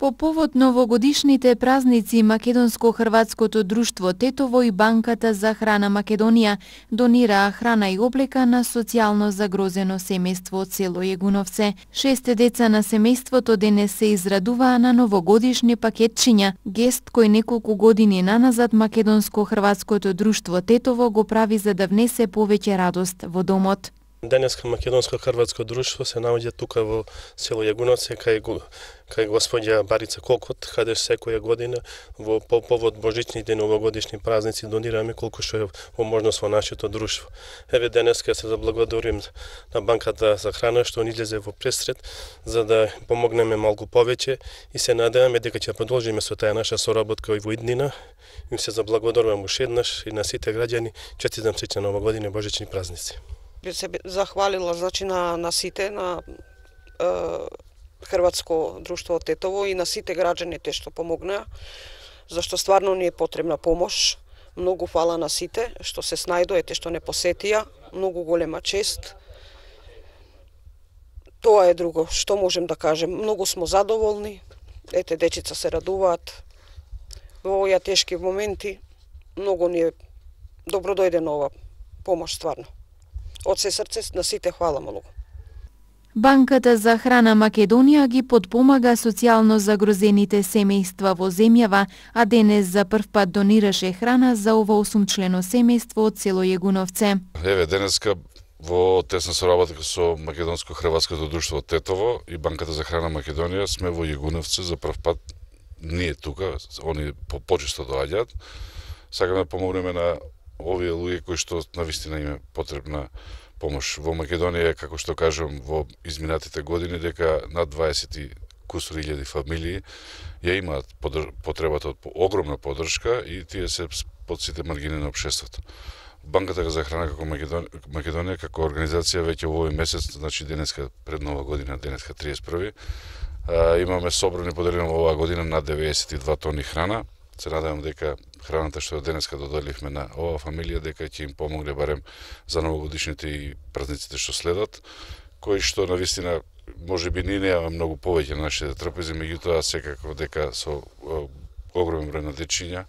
По повод новогодишните празници, Македонско-хрватското друштво Тетово и Банката за храна Македонија донираа храна и облека на социјално загрозено семејство од село Јегуновце. 6 деца на семејството денес се израдуваа на новогодишни пакетчиња, гест кој неколку години наназад Македонско-хрватското друштво Тетово го прави за да внесе повеќе радост во домот. Денеска Македонско-хрватско друштво се наоѓа тука во село Јагуновце кај господја Барица Колкот, каде секоја година по повод божичните новогодишни празници донираме колку што е во можност во нашето друштво. Еве денеска се заблагодарим на Банката за храна што ни излезе во пресред за да помогнеме малку повеќе и се надеваме дека ќе продолжиме со таа наша соработка и во иднина. Им се заблагодарувам уште еднаш и на сите граѓани. Честитам среќна нова година и божични празници. Би се захвалила на сите на Хрватско друштво Тетово и на сите граѓаните што помогнаа, зашто стварно ни е потребна помош. Многу фала на сите што се снајдоете, што не посетија, многу голема чест. Тоа е друго што можем да кажем. Многу смо задоволни. Ете, дечица се радуваат. Во овие тешки моменти многу ни е добро дојде нова помош стварно. Од се срце на сите хвала многу. Банката за храна Македонија ги подпомага социјално загрозените семејства во земјава, а денес за прв пат донираше храна за ова 8-члено семејство од село Јегуновце. Еве денеска во тесна соработка со Македонско-хрватското друштво Тетово и Банката за храна Македонија сме во Јегуновце за прв пат. Ние тука, они почесто доаѓаат. Сакаме да помогнеме на овие луѓе кои што навистина им е потребна помош. Во Македонија, како што кажам, во изминатите години дека над 20 кусури илјади фамилии ја имаат потребата од огромна поддршка и тие се под сите маргини на општеството. Банката за храна како Македонија како организација веќе во овој месец, значи денеска пред нова година, денеска 31, имаме собрани поделено во оваа година над 92 тони храна. Се надевам дека храната што денеска доделивме на оваа фамилија дека ќе им помогне барем за новогодишните и празниците што следат, кои што навистина можеби ни немаме многу повеќе на нашите трпези, меѓутоа секако дека со огромен број на дечиња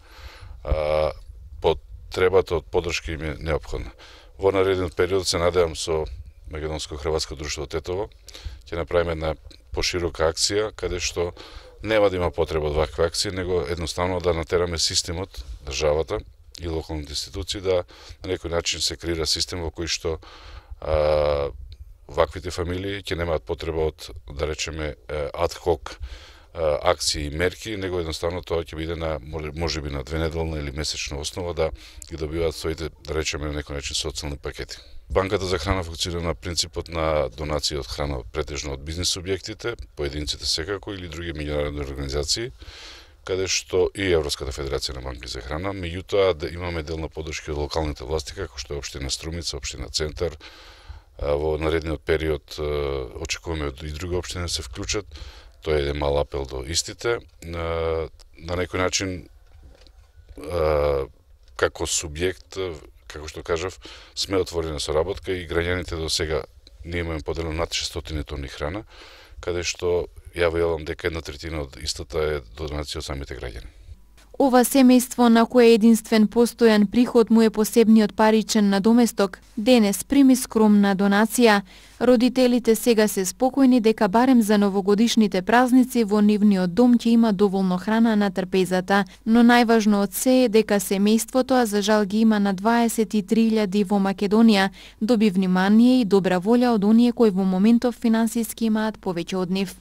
потребата од поддршка им е неопходна. Во наредниот период се надевам со Македонско-хрватско друштво Тетово ќе направиме една поширока акција каде што нема да има потреба од вакви акции, него едноставно да натераме системот, државата и локалните институции да на некој начин се креира систем во кој што ваквите фамилии ќе немаат потреба од, да речеме, ад-хок акции и мерки, него едноставно тоа ќе биде на можеби на двенеделна или месечна основа да ги добиваат своите, да речеме, на некој начин социјални пакети. Банката за храна функционира на принципот на донација од храна претежно од бизнис субјектите, поединците секако или други меѓународни организации, каде што и Европската федерација на банки за храна, меѓутоа да имаме делна поддршка од локалните власти како што е општина Струмица, општина Центар. Во наредниот период очекуваме и други општини да се вклучат. Тоа е мал апел до истите. На некој начин како субјект, како што кажав, сме отворени со работка и граѓаните до сега ние имаме поделено над 600 тони храна, каде што ја велам дека 1/3 од истата е донација од самите граѓани. Ова семејство на кое единствен постојан приход му е посебниот паричен надоместок, денес прими скромна донација. Родителите сега се спокојни дека барем за новогодишните празници во нивниот дом ќе има доволно храна на трпезата, но најважно од се е дека семејството, а за жал ги има на 23.000 во Македонија, доби внимание и добра волја од оние кои во моментов финансиски имаат повеќе од нив.